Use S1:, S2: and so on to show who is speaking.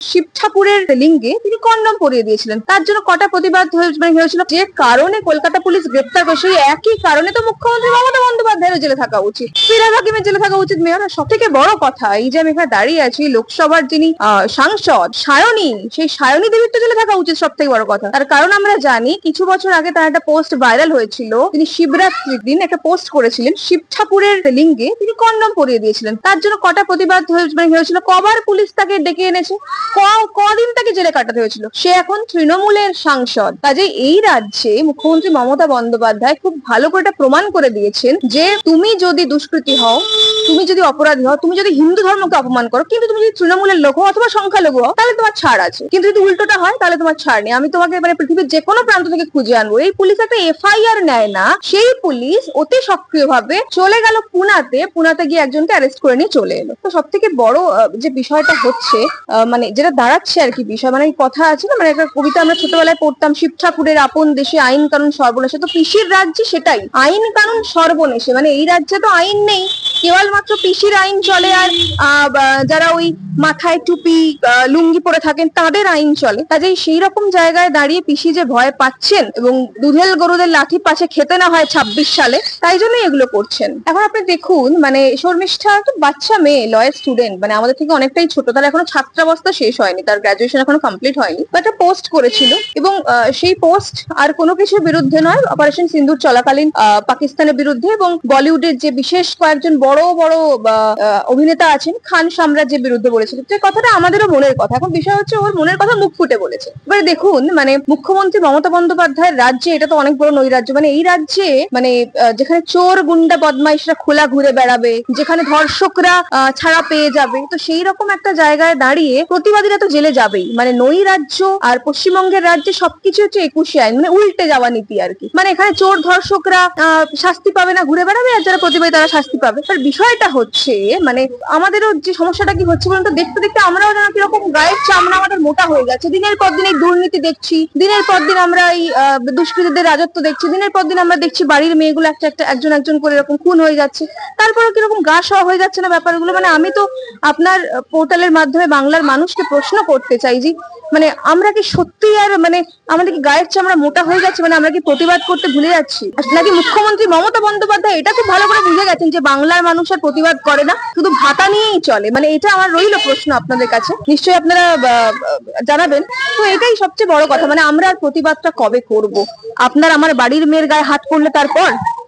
S1: শিব ঠাকুরের লিঙ্গে তিনি কন্ডম পরিয়ে দিয়েছিলেন। তার জন্য কটা প্রতিবাদ হয়েছিল। যে কারণে কলকাতা পুলিশ গ্রেপ্তার করে, সেই একই কারণে তো মুখ্যমন্ত্রী মমতা বন্দ্যোপাধ্যায়েরও জেলে থাকা উচিত, ফিরহাদ হাকিমের জেলে থাকা উচিত। মেয়র সব থেকে বড় কথা, এই যে আমি এখানে দাঁড়িয়ে আছি, লোকসভার যিনি সাংসদ সায়নী, সেই সায়নী দেবীর তো জেলে থাকা উচিত সব থেকে বড় কথা। তার কারণ আমরা জানি কিছু বছর আগে তার একটা পোস্ট ভাইরাল হয়েছিল। তিনি শিবরাত্রির দিন একটা পোস্ট করেছিলেন, শিব ঠাকুরের লিঙ্গে তিনি কন্ডম পরিয়ে দিয়েছিলেন। তার জন্য কটা প্রতিবাদ হয়েছিল, কবার পুলিশ তাকে ডেকে এনেছে, কদিন তাকে জেলে কাটাতে হয়েছিল। সে এখন তৃণমূলের সাংসদ। কাজে এই রাজ্যে মুখ্যমন্ত্রী মমতা বন্দ্যোপাধ্যায় খুব ভালো করে প্রমাণ করে দিয়েছেন যে তুমি যদি দুষ্কৃতী হও, তুমি যদি অপরাধী হও, তুমি যদি হিন্দু ধর্মকে অপমান করো, কিন্তু তুমি যদি তৃণমূলের লোক হও অথবা সংখ্যালঘু হও, তাহলে তোমার ছাড় আছে। কিন্তু যদি উল্টোটা হয় তাহলে তোমার ছাড় নেই। আমি তোমাকে পৃথিবীর যে কোনো প্রান্ত থেকে খুঁজে আনবো। এই পুলিশ একটা এফআইআর নেয় না, সেই পুলিশ অতি সক্রিয় ভাবে চলে গেল পুনাতে গিয়ে একজনকে অ্যারেস্ট করে নিয়ে চলে এলো। তো সব থেকে বড় যে বিষয়টা হচ্ছে, মানে যেটা দাঁড়াচ্ছে আর কি বিষয়, মানে এই কথা আছে না, মানে একটা কবিতা আমরা ছোটবেলায় পড়তাম, শিব ঠাকুরের আপন দেশে আইন কানুন সর্বনেশে। তো পিসির রাজ্যে সেটাই, আইন কানুন সর্বনেশে। মানে এই রাজ্যে তো আইন নেই, কেবলমাত্র পিসির আইন চলে, আর যারা ওই মাথায় টুপি লুঙ্গি পরে থাকেন তাদের আইন চলে। কাজেই সেই রকম জায়গায় দাঁড়িয়ে পিসি যে ভয় পাচ্ছেন এবং দুধেল গরুদের লাঠি পাশে খেতে না হয় 26 সালে, তাই জন্যই এগুলো করছেন। এখন আপনি দেখুন, মানে শর্মিষ্ঠা একটা বাচ্চা মেয়ে, লয়ের স্টুডেন্ট, মানে আমাদের থেকে অনেকটাই ছোট, তার এখনো ছাত্রাবস্থা শেষ হয়নি, তার গ্রাজুয়েশন এখনো কমপ্লিট হয়নি। একটা পোস্ট করেছিল এবং সেই পোস্ট আর কোনো কিছুর বিরুদ্ধে নয়, অপারেশন সিন্দুর চলাকালীন পাকিস্তানের বিরুদ্ধে এবং বলিউডের যে বিশেষ কয়েকজন বড় বড় অভিনেতা আছেন খান সাম্রাজ্যের বিরুদ্ধে বলেছিল। যে কথাটা আমাদেরও মনের কথা। এখন বিষয় হচ্ছে ওর মনের কথা মুখ ফুটে বলেছে। এবারে দেখুন, মানে মুখ্যমন্ত্রী মমতা বন্দ্যোপাধ্যায়ের রাজ্যে এটা তো অনেক বড় নৈরাজ্য। মানে এই রাজ্যে, মানে যেখানে চোর গুন্ডা বদমাইশরা খোলা ঘুরে বেড়াবে, যেখানে ধর্ষকরা ছাড়া পেয়ে যাবে, তো সেই রকম একটা জায়গায় দাঁড়িয়ে প্রতিবাদীরা তো জেলে যাবেই। মানে নৈরাজ্য আর পশ্চিমবঙ্গের রাজ্যে সবকিছু হচ্ছে 21শে আইন, মানে উল্টে যাওয়া নীতি আর কি। মানে এখানে চোর ধর্ষকরা শাস্তি পাবে না, ঘুরে বেড়াবে, আর যারা প্রতিবাদী তারা শাস্তি পাবে। আর বিষয়টা হচ্ছে, মানে আমাদেরও যে সমস্যাটা কি হচ্ছে বলুন তো, দেখতে দেখতে আমরাও যেন কিরকম গায়ের চামড়া আমাদের মোটা হয়ে যাচ্ছে। দিনের পর দিন এই দুর্নীতি দেখছি, দিনের পর দিন আমরা এই দুষ্কৃতীদের রাজত্ব দেখছি, দিনের পর দিন আমরা দেখছি বাড়ির মেয়েগুলো একজন একজন করে এরকম খুন হয়ে যাচ্ছে। তারপরেও কিরকম গা সওয়া হয়ে যাচ্ছে না ব্যাপারগুলো। মানে আমি তো আপনার পোর্টালের মাধ্যমে বাংলার মানুষকে প্রশ্ন করতে চাই যে, মানে আমরা কি সত্যি আর মানে আমাদের কি গায়ের চামড়া মোটা হয়ে যাচ্ছে? মানে আমরা কি প্রতিবাদ করতে ভুলে যাচ্ছি? নাকি মুখ্যমন্ত্রী মমতা বন্দ্যোপাধ্যায় এটা খুব ভালো করে বুঝে গেছেন যে বাংলার মানুষ আর প্রতিবাদ করে না, শুধু ভাতা নিয়েই চলে? মানে এটা আমার রইল প্রশ্ন আপনাদের কাছে, নিশ্চয়ই আপনারা জানাবেন। তো এটাই সবচেয়ে বড় কথা, মানে আমরা আর প্রতিবাদটা কবে করব? আপনার আমার বাড়ির মেয়ের গায়ে হাত পড়লে তারপর